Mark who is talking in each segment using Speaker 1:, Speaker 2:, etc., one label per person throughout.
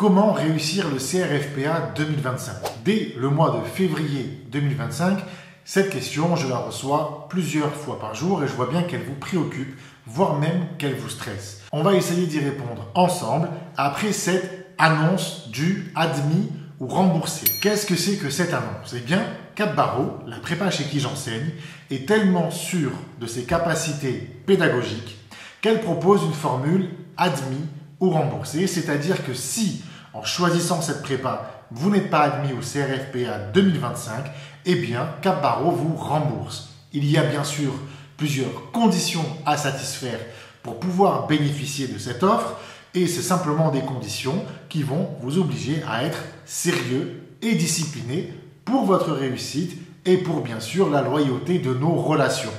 Speaker 1: Comment réussir le CRFPA 2025? Dès le mois de février 2025, cette question, je la reçois plusieurs fois par jour et je vois bien qu'elle vous préoccupe, voire même qu'elle vous stresse. On va essayer d'y répondre ensemble après cette annonce du admis ou remboursé. Qu'est-ce que c'est que cette annonce? Eh bien, Cap Barreau, la prépa chez qui j'enseigne, est tellement sûre de ses capacités pédagogiques qu'elle propose une formule admis ou remboursé, c'est-à-dire que si, en choisissant cette prépa, vous n'êtes pas admis au CRFPA 2025, eh bien, Cap Barreau vous rembourse. Il y a bien sûr plusieurs conditions à satisfaire pour pouvoir bénéficier de cette offre et c'est simplement des conditions qui vont vous obliger à être sérieux et discipliné pour votre réussite et pour bien sûr la loyauté de nos relations.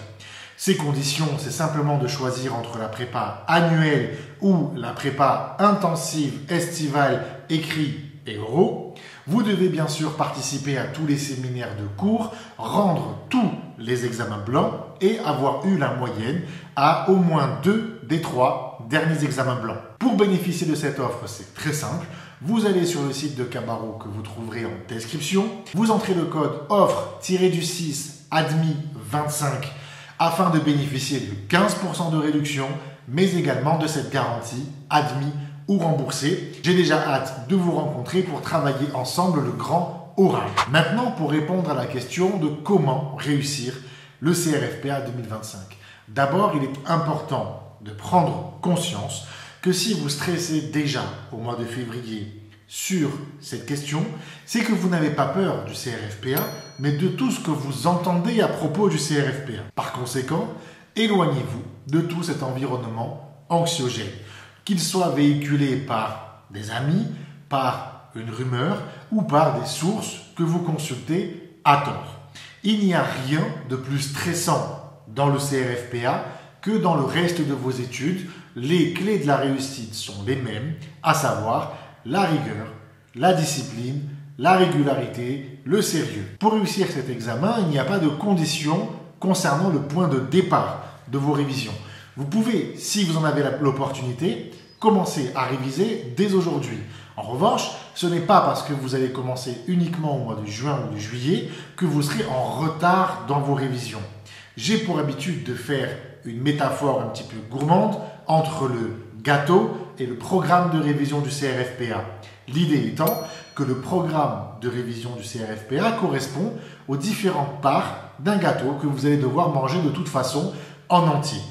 Speaker 1: Ces conditions, c'est simplement de choisir entre la prépa annuelle ou la prépa intensive, estivale, écrit et oraux. Vous devez bien sûr participer à tous les séminaires de cours, rendre tous les examens blancs et avoir eu la moyenne à au moins 2 des 3 derniers examens blancs. Pour bénéficier de cette offre, c'est très simple. Vous allez sur le site de Cap Barreau que vous trouverez en description. Vous entrez le code offre-du6 admis 25 afin de bénéficier de 15% de réduction, mais également de cette garantie admis ou remboursé. J'ai déjà hâte de vous rencontrer pour travailler ensemble le grand oral. Maintenant, pour répondre à la question de comment réussir le CRFPA 2025. D'abord, il est important de prendre conscience que si vous stressez déjà au mois de février sur cette question, c'est que vous n'avez pas peur du CRFPA, mais de tout ce que vous entendez à propos du CRFPA. Par conséquent, éloignez-vous de tout cet environnement anxiogène, qu'il soit véhiculé par des amis, par une rumeur ou par des sources que vous consultez à tort. Il n'y a rien de plus stressant dans le CRFPA que dans le reste de vos études. Les clés de la réussite sont les mêmes, à savoir la rigueur, la discipline, la régularité, le sérieux. Pour réussir cet examen, il n'y a pas de conditions concernant le point de départ de vos révisions. Vous pouvez, si vous en avez l'opportunité, commencer à réviser dès aujourd'hui. En revanche, ce n'est pas parce que vous allez commencer uniquement au mois de juin ou de juillet que vous serez en retard dans vos révisions. J'ai pour habitude de faire une métaphore un petit peu gourmande entre le gâteau et le programme de révision du CRFPA. L'idée étant que le programme de révision du CRFPA correspond aux différentes parts d'un gâteau que vous allez devoir manger de toute façon en entier.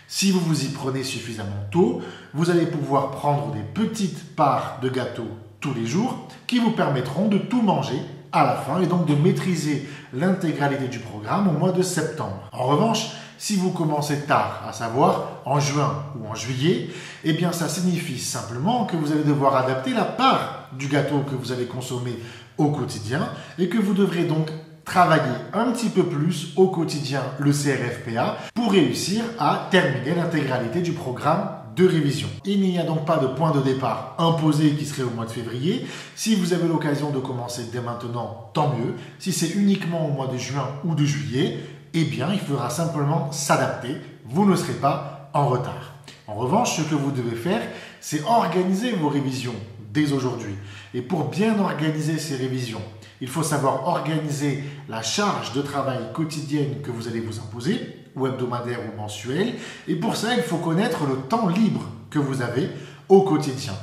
Speaker 1: Si vous vous y prenez suffisamment tôt, vous allez pouvoir prendre des petites parts de gâteau tous les jours qui vous permettront de tout manger à la fin et donc de maîtriser l'intégralité du programme au mois de septembre. En revanche, si vous commencez tard, à savoir en juin ou en juillet, eh bien ça signifie simplement que vous allez devoir adapter la part du gâteau que vous allez consommer au quotidien et que vous devrez donc travailler un petit peu plus au quotidien le CRFPA pour réussir à terminer l'intégralité du programme de révision. Il n'y a donc pas de point de départ imposé qui serait au mois de février. Si vous avez l'occasion de commencer dès maintenant, tant mieux. Si c'est uniquement au mois de juin ou de juillet, eh bien, il faudra simplement s'adapter. Vous ne serez pas en retard. En revanche, ce que vous devez faire, c'est organiser vos révisions dès aujourd'hui. Et pour bien organiser ces révisions, il faut savoir organiser la charge de travail quotidienne que vous allez vous imposer, ou hebdomadaire ou mensuelle. Et pour ça, il faut connaître le temps libre que vous avez au quotidien.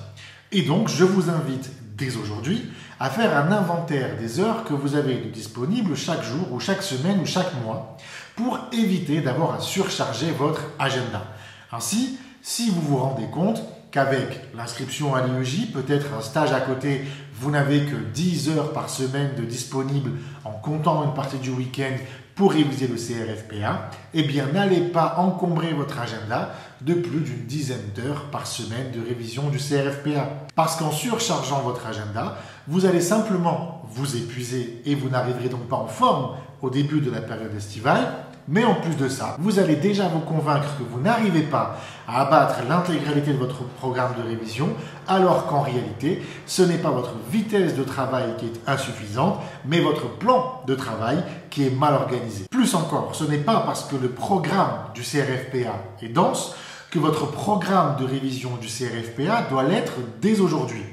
Speaker 1: Et donc, je vous invite dès aujourd'hui à faire un inventaire des heures que vous avez de disponibles chaque jour ou chaque semaine ou chaque mois pour éviter d'avoir à surcharger votre agenda. Ainsi, si vous vous rendez compte qu'avec l'inscription à l'IEJ, peut-être un stage à côté, vous n'avez que 10 heures par semaine de disponibles en comptant une partie du week-end pour réviser le CRFPA, eh bien n'allez pas encombrer votre agenda de plus d'une dizaine d'heures par semaine de révision du CRFPA. Parce qu'en surchargeant votre agenda, vous allez simplement vous épuiser et vous n'arriverez donc pas en forme au début de la période estivale. Mais en plus de ça, vous allez déjà vous convaincre que vous n'arrivez pas à abattre l'intégralité de votre programme de révision, alors qu'en réalité, ce n'est pas votre vitesse de travail qui est insuffisante, mais votre plan de travail qui est mal organisé. Plus encore, ce n'est pas parce que le programme du CRFPA est dense que votre programme de révision du CRFPA doit l'être dès aujourd'hui.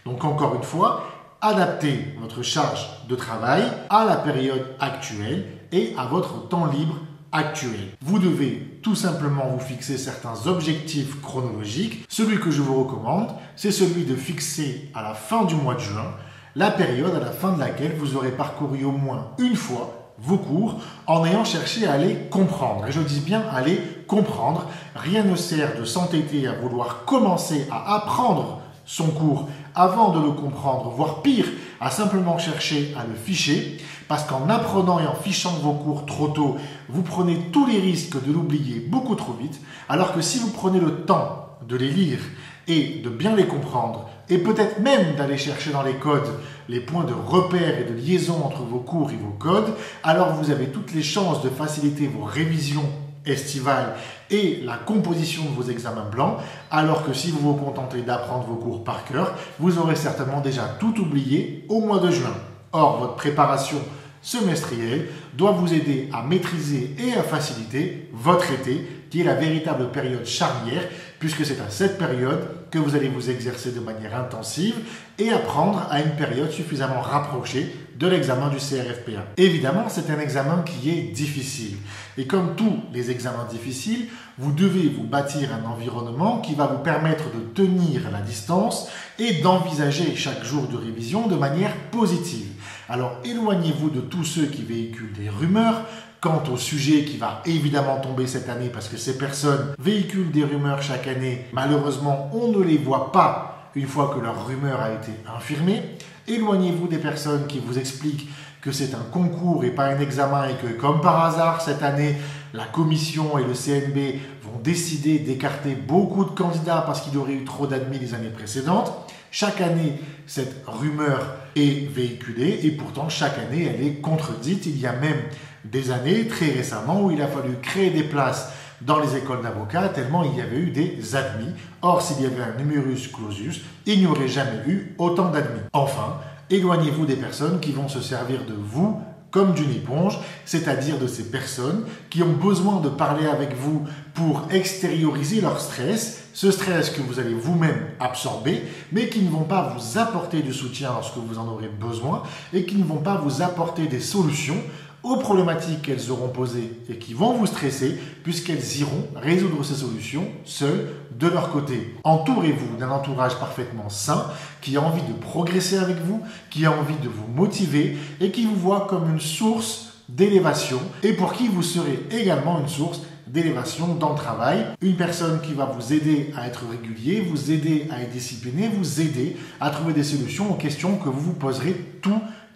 Speaker 1: Donc encore une fois, adaptez votre charge de travail à la période actuelle et à votre temps libre actuel. Vous devez tout simplement vous fixer certains objectifs chronologiques. Celui que je vous recommande, c'est celui de fixer à la fin du mois de juin la période à la fin de laquelle vous aurez parcouru au moins une fois vos cours en ayant cherché à les comprendre. Et je dis bien à les comprendre. Rien ne sert de s'entêter à vouloir commencer à apprendre son cours avant de le comprendre, voire pire, à simplement chercher à le ficher, parce qu'en apprenant et en fichant vos cours trop tôt, vous prenez tous les risques de l'oublier beaucoup trop vite, alors que si vous prenez le temps de les lire et de bien les comprendre, et peut-être même d'aller chercher dans les codes les points de repère et de liaison entre vos cours et vos codes, alors vous avez toutes les chances de faciliter vos révisions estivales et la composition de vos examens blancs, alors que si vous vous contentez d'apprendre vos cours par cœur, vous aurez certainement déjà tout oublié au mois de juin. Or, votre préparation semestrielle doit vous aider à maîtriser et à faciliter votre été, qui est la véritable période charnière, puisque c'est à cette période que vous allez vous exercer de manière intensive et apprendre à une période suffisamment rapprochée de l'examen du CRFPA. Évidemment, c'est un examen qui est difficile. Et comme tous les examens difficiles, vous devez vous bâtir un environnement qui va vous permettre de tenir la distance et d'envisager chaque jour de révision de manière positive. Alors éloignez-vous de tous ceux qui véhiculent des rumeurs quant au sujet qui va évidemment tomber cette année, parce que ces personnes véhiculent des rumeurs chaque année. Malheureusement, on ne les voit pas une fois que leur rumeur a été infirmée. Éloignez-vous des personnes qui vous expliquent que c'est un concours et pas un examen et que, comme par hasard, cette année, la commission et le CNB vont décider d'écarter beaucoup de candidats parce qu'il y aurait eu trop d'admis les années précédentes. Chaque année, cette rumeur est véhiculée et pourtant, chaque année, elle est contredite. Il y a même des années, très récemment, où il a fallu créer des places dans les écoles d'avocats tellement il y avait eu des admis. Or, s'il y avait un numerus clausus, il n'y aurait jamais eu autant d'admis. Enfin, éloignez-vous des personnes qui vont se servir de vous comme d'une éponge, c'est-à-dire de ces personnes qui ont besoin de parler avec vous pour extérioriser leur stress, ce stress que vous allez vous-même absorber, mais qui ne vont pas vous apporter du soutien lorsque vous en aurez besoin et qui ne vont pas vous apporter des solutions aux problématiques qu'elles auront posées et qui vont vous stresser, puisqu'elles iront résoudre ces solutions seules de leur côté. Entourez-vous d'un entourage parfaitement sain, qui a envie de progresser avec vous, qui a envie de vous motiver et qui vous voit comme une source d'élévation et pour qui vous serez également une source d'élévation dans le travail. Une personne qui va vous aider à être régulier, vous aider à être discipliné, vous aider à trouver des solutions aux questions que vous vous poserez toute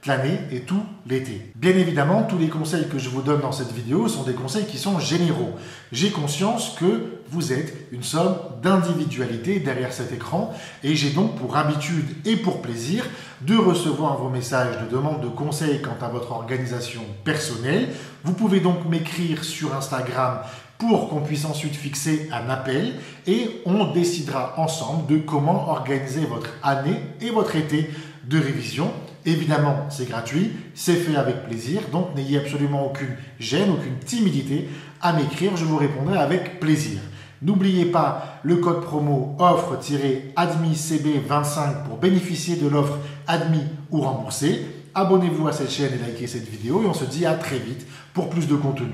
Speaker 1: l'année et tout l'été. Bien évidemment, tous les conseils que je vous donne dans cette vidéo sont des conseils qui sont généraux. J'ai conscience que vous êtes une somme d'individualité derrière cet écran et j'ai donc pour habitude et pour plaisir de recevoir vos messages de demande de conseils quant à votre organisation personnelle. Vous pouvez donc m'écrire sur Instagram pour qu'on puisse ensuite fixer un appel et on décidera ensemble de comment organiser votre année et votre été de révision. Évidemment, c'est gratuit, c'est fait avec plaisir, donc n'ayez absolument aucune gêne, aucune timidité à m'écrire, je vous répondrai avec plaisir. N'oubliez pas le code promo offre-admiscb25 pour bénéficier de l'offre admis ou remboursé. Abonnez-vous à cette chaîne et likez cette vidéo et on se dit à très vite pour plus de contenu.